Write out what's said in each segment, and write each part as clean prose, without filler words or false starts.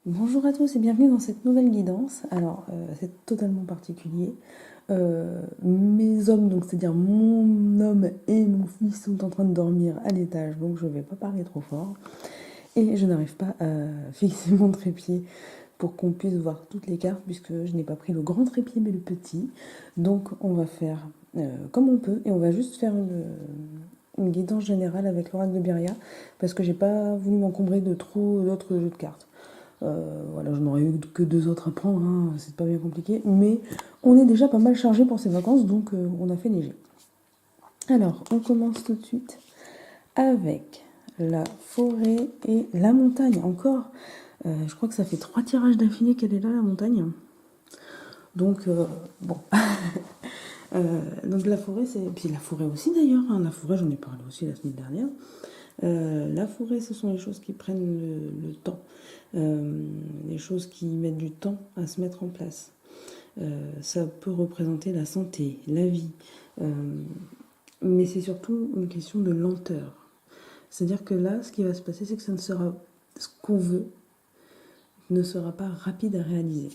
Bonjour à tous et bienvenue dans cette nouvelle guidance. Alors, c'est totalement particulier. Mes hommes, donc c'est-à-dire mon homme et mon fils, sont en train de dormir à l'étage, donc je ne vais pas parler trop fort. Et je n'arrive pas à fixer mon trépied pour qu'on puisse voir toutes les cartes, puisque je n'ai pas pris le grand trépied mais le petit. Donc, on va faire comme on peut et on va juste faire une guidance générale avec l'oracle de Biria, parce que j'ai pas voulu m'encombrer de trop d'autres jeux de cartes. Voilà, j'en aurais eu que deux autres à prendre, hein, c'est pas bien compliqué. Mais on est déjà pas mal chargé pour ces vacances, donc on a fait léger. Alors, on commence tout de suite avec la forêt et la montagne. Encore, je crois que ça fait 3 tirages d'affilée qu'elle est là, la montagne. Donc, bon. Donc la forêt, c'est... Puis la forêt aussi d'ailleurs, hein. La forêt, j'en ai parlé aussi la semaine dernière. La forêt, ce sont les choses qui prennent le temps. Les choses qui mettent du temps à se mettre en place. Ça peut représenter la santé, la vie, mais c'est surtout une question de lenteur. C'est-à-dire que là, ce qui va se passer, c'est que ça ne sera, ce qu'on veut ne sera pas rapide à réaliser.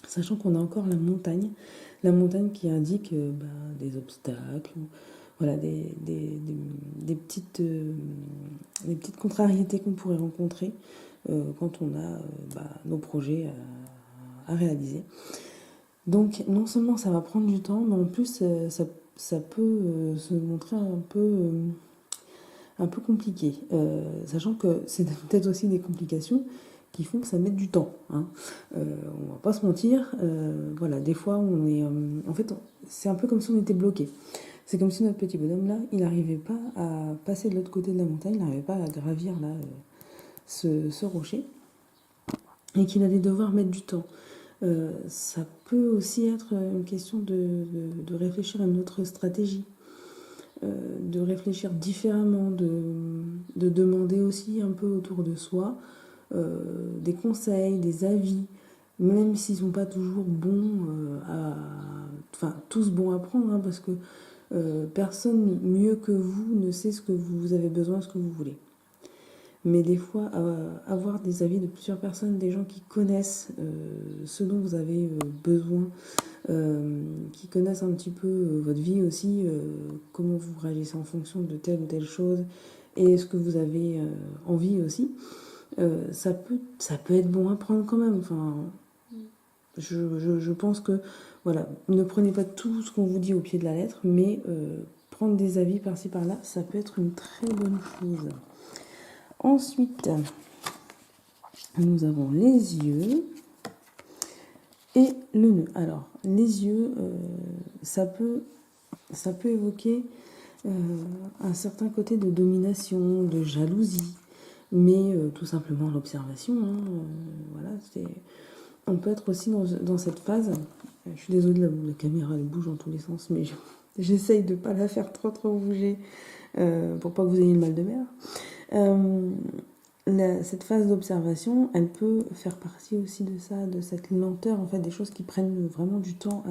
Sachant qu'on a encore la montagne qui indique des obstacles, voilà, des petites contrariétés qu'on pourrait rencontrer quand on a nos projets à réaliser. Donc non seulement ça va prendre du temps, mais en plus ça peut se montrer un peu compliqué. Sachant que c'est peut-être aussi des complications qui font que ça met du temps. Hein. On va pas se mentir. Voilà, des fois on est... en fait, c'est un peu comme si on était bloqué. C'est comme si notre petit bonhomme là, il n'arrivait pas à passer de l'autre côté de la montagne, il n'arrivait pas à gravir là ce rocher, et qu'il allait devoir mettre du temps. Ça peut aussi être une question de réfléchir à notre stratégie, de réfléchir différemment, de demander aussi un peu autour de soi des conseils, des avis, même s'ils ne sont pas toujours bons enfin, tous bons à prendre, hein, parce que personne mieux que vous ne sait ce que vous avez besoin, ce que vous voulez. Mais des fois, avoir des avis de plusieurs personnes, des gens qui connaissent ce dont vous avez besoin, qui connaissent un petit peu votre vie aussi, comment vous réagissez en fonction de telle ou telle chose, et ce que vous avez envie aussi, ça peut être bon à prendre quand même. Enfin, je pense que, voilà, ne prenez pas tout ce qu'on vous dit au pied de la lettre, mais prendre des avis par-ci par-là, ça peut être une très bonne chose. Ensuite, nous avons les yeux et le nœud. Alors, les yeux, ça peut évoquer un certain côté de domination, de jalousie, mais tout simplement l'observation. Hein, voilà, on peut être aussi dans cette phase. Je suis désolée, la caméra elle bouge dans tous les sens, mais j'essaye de ne pas la faire trop bouger pour pas que vous ayez le mal de mer. Cette phase d'observation, elle peut faire partie aussi de ça, de cette lenteur, en fait, des choses qui prennent vraiment du temps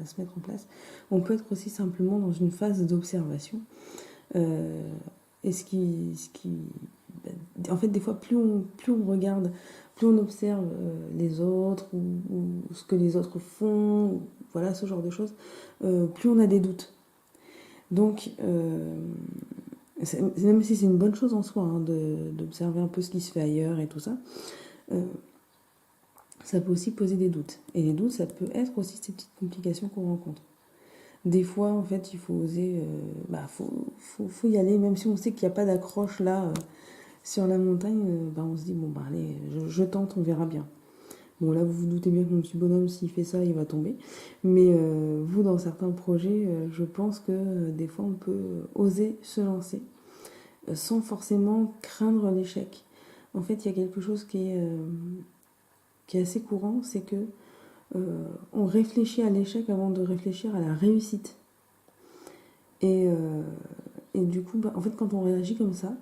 à se mettre en place. On peut être aussi simplement dans une phase d'observation. Et en fait, des fois, plus on regarde, plus on observe les autres ou ce que les autres font, voilà, ce genre de choses, plus on a des doutes. Donc, même si c'est une bonne chose en soi, hein, d'observer un peu ce qui se fait ailleurs et tout ça, ça peut aussi poser des doutes. Et les doutes, ça peut être aussi ces petites complications qu'on rencontre. Des fois, en fait, il faut oser, faut y aller, même si on sait qu'il n'y a pas d'accroche là sur la montagne, on se dit, bon, allez, je tente, on verra bien. Bon, là, vous vous doutez bien que mon petit bonhomme, s'il fait ça, il va tomber. Mais vous, dans certains projets, je pense que des fois, on peut oser se lancer sans forcément craindre l'échec. En fait, il y a quelque chose qui est assez courant, c'est que on réfléchit à l'échec avant de réfléchir à la réussite. Et du coup, en fait, quand on réagit comme ça,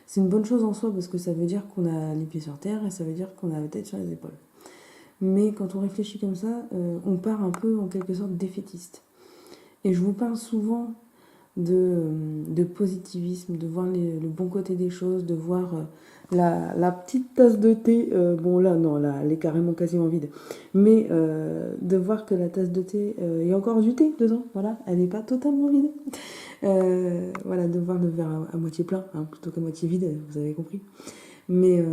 c'est une bonne chose en soi parce que ça veut dire qu'on a les pieds sur terre et ça veut dire qu'on a la tête sur les épaules. Mais quand on réfléchit comme ça, on part un peu en quelque sorte défaitiste. Et je vous parle souvent de positivisme, de voir le bon côté des choses, de voir la petite tasse de thé, bon là, non, là, elle est carrément quasiment vide. Mais de voir que la tasse de thé, il y a encore du thé dedans, voilà, elle n'est pas totalement vide. Voilà, de voir le verre à moitié plein, hein, plutôt qu'à moitié vide, vous avez compris. Mais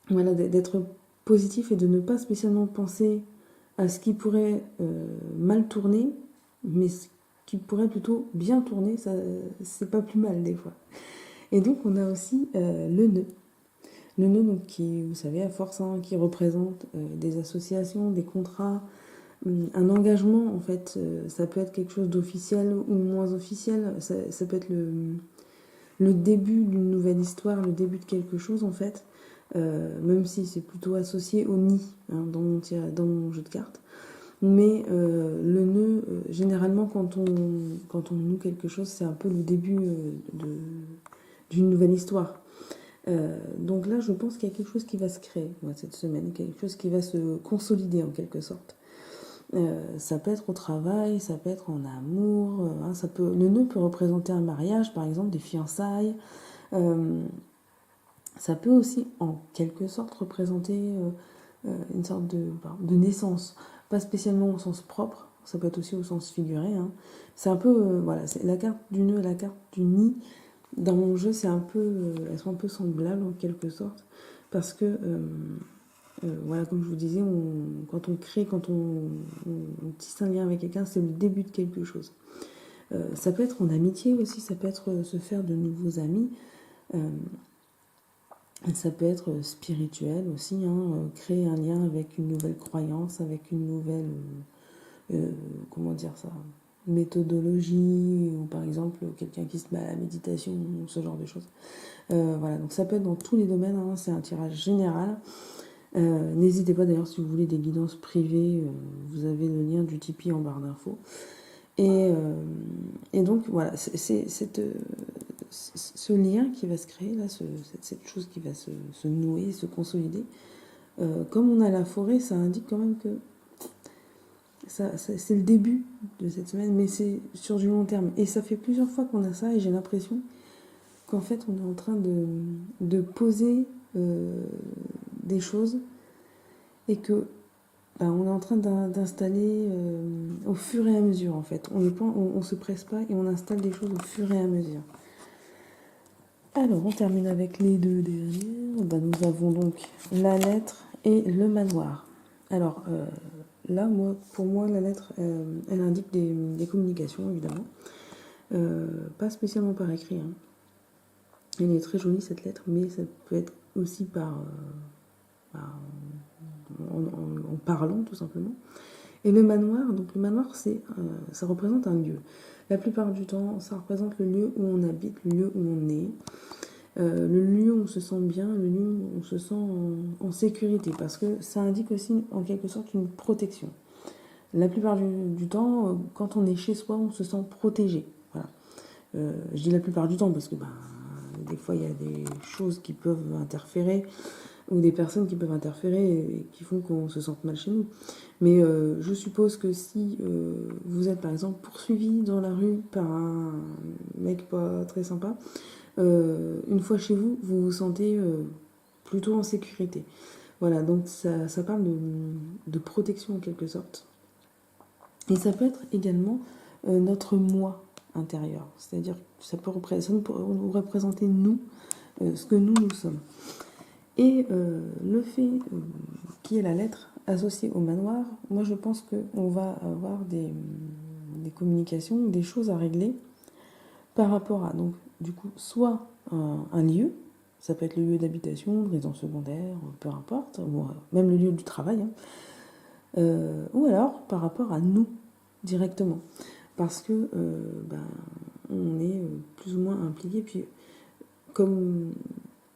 voilà, d'être positif et de ne pas spécialement penser à ce qui pourrait mal tourner, mais ce qui pourrait plutôt bien tourner, ça, c'est pas plus mal des fois. Et donc on a aussi le nœud. Le nœud, donc, qui, vous savez, à force, hein, qui représente des associations, des contrats, un engagement, en fait. Ça peut être quelque chose d'officiel ou moins officiel. Ça peut être le début d'une nouvelle histoire, le début de quelque chose, en fait. Même si c'est plutôt associé au nid, hein, dans mon jeu de cartes. Mais le nœud, généralement, quand on noue quelque chose, c'est un peu le début d'une nouvelle histoire. Donc là, je pense qu'il y a quelque chose qui va se créer cette semaine, quelque chose qui va se consolider en quelque sorte. Ça peut être au travail, ça peut être en amour, hein, le nœud peut représenter un mariage, par exemple, des fiançailles. Ça peut aussi, en quelque sorte, représenter une sorte de naissance. Pas spécialement au sens propre, ça peut être aussi au sens figuré. Hein. C'est un peu, voilà, c'est la carte du nœud et la carte du nid. Dans mon jeu, elles sont un peu semblables en quelque sorte, parce que, voilà, comme je vous disais, quand on crée, quand on tisse un lien avec quelqu'un, c'est le début de quelque chose. Ça peut être en amitié aussi, ça peut être se faire de nouveaux amis. Ça peut être spirituel aussi, hein, créer un lien avec une nouvelle croyance, avec une nouvelle, comment dire ça, méthodologie, ou par exemple quelqu'un qui se met à la méditation, ce genre de choses. Voilà, donc ça peut être dans tous les domaines, hein, c'est un tirage général. N'hésitez pas d'ailleurs si vous voulez des guidances privées, vous avez le lien du Tipeee en barre d'infos. Et donc voilà, c'est ce lien qui va se créer, là, cette chose qui va se nouer, se consolider. Comme on a la forêt, ça indique quand même que c'est le début de cette semaine, mais c'est sur du long terme. Et ça fait plusieurs fois qu'on a ça, et j'ai l'impression qu'en fait, on est en train de poser des choses, et que on est en train d'installer au fur et à mesure, en fait. On se presse pas, et on installe des choses au fur et à mesure. Alors, on termine avec les deux dernières. Nous avons donc la lettre et le manoir. Alors, là, pour moi, la lettre, elle indique des communications, évidemment. Pas spécialement par écrit. Hein. Elle est très jolie, cette lettre, mais ça peut être aussi en parlant, tout simplement. Et le manoir, donc le manoir, ça représente un lieu. La plupart du temps, ça représente le lieu où on habite, le lieu où on est. Le lieu où on se sent bien, le lieu où on se sent en sécurité, parce que ça indique aussi en quelque sorte une protection. La plupart du temps, quand on est chez soi, on se sent protégé. Voilà. Je dis la plupart du temps parce que des fois il y a des choses qui peuvent interférer, ou des personnes qui peuvent interférer et qui font qu'on se sente mal chez nous. Mais je suppose que si vous êtes par exemple poursuivi dans la rue par un mec pas très sympa, une fois chez vous, vous vous sentez plutôt en sécurité. Voilà, donc ça parle de protection en quelque sorte. Et ça peut être également notre moi intérieur. C'est-à-dire que ça peut représenter nous, ce que nous sommes. Et le fait qu'il y ait la lettre associée au manoir, moi je pense qu'on va avoir des communications, des choses à régler par rapport à, donc, du coup, soit un lieu, ça peut être le lieu d'habitation, de résidence secondaire, peu importe, ou même le lieu du travail, hein, ou alors par rapport à nous, directement. Parce que on est plus ou moins impliqué, puis comme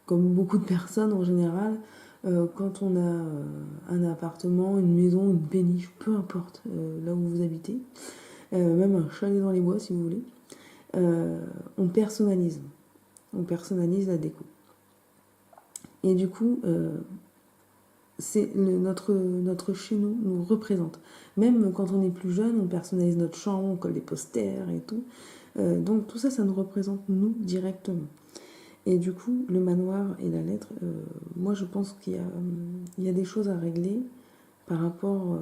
beaucoup de personnes en général, quand on a un appartement, une maison, une péniche, peu importe là où vous habitez, même un chalet dans les bois si vous voulez, on personnalise la déco. Et du coup, c'est notre chez nous représente. Même quand on est plus jeune, on personnalise notre chambre, on colle des posters et tout. Donc tout ça, ça nous représente nous directement. Et du coup, le manoir et la lettre, moi je pense il y a des choses à régler par rapport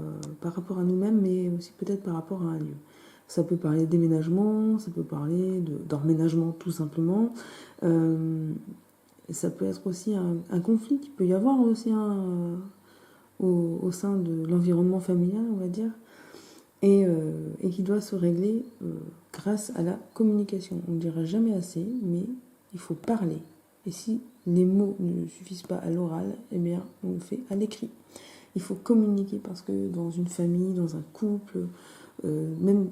à nous-mêmes, mais aussi peut-être par rapport à un lieu. Ça peut parler de déménagement, ça peut parler d'emménagement tout simplement. Ça peut être aussi un conflit qui peut y avoir aussi au sein de l'environnement familial, on va dire, et qui doit se régler grâce à la communication. On ne dira jamais assez, mais il faut parler. Et si les mots ne suffisent pas à l'oral, eh bien, on le fait à l'écrit. Il faut communiquer parce que dans une famille, dans un couple, même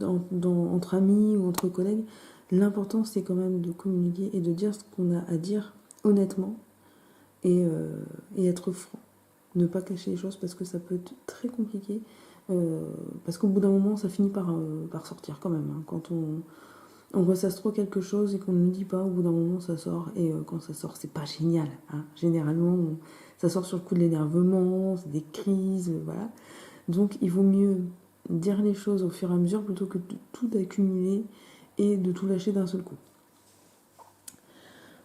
entre amis ou entre collègues, l'important c'est quand même de communiquer et de dire ce qu'on a à dire honnêtement et être franc. Ne pas cacher les choses parce que ça peut être très compliqué. Parce qu'au bout d'un moment, ça finit par sortir quand même. Hein. Quand on ressasse trop quelque chose et qu'on ne le dit pas, au bout d'un moment, ça sort. Et quand ça sort, c'est pas génial. Hein. Généralement, ça sort sur le coup de l'énervement, c'est des crises, voilà. Donc, il vaut mieux dire les choses au fur et à mesure plutôt que de tout accumuler et de tout lâcher d'un seul coup.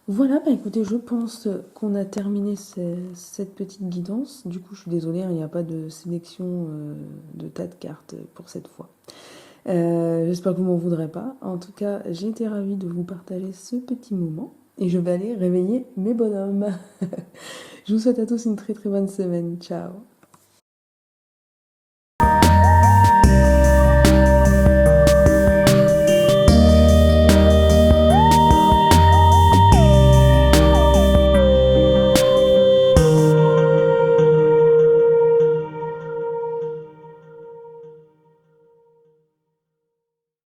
Voilà, bah écoutez, je pense qu'on a terminé cette petite guidance. Du coup, je suis désolée, il n'y a pas de sélection de tas de cartes pour cette fois. J'espère que vous m'en voudrez pas. En tout cas, j'ai été ravie de vous partager ce petit moment. Et je vais aller réveiller mes bonhommes. Je vous souhaite à tous une très très bonne semaine. Ciao.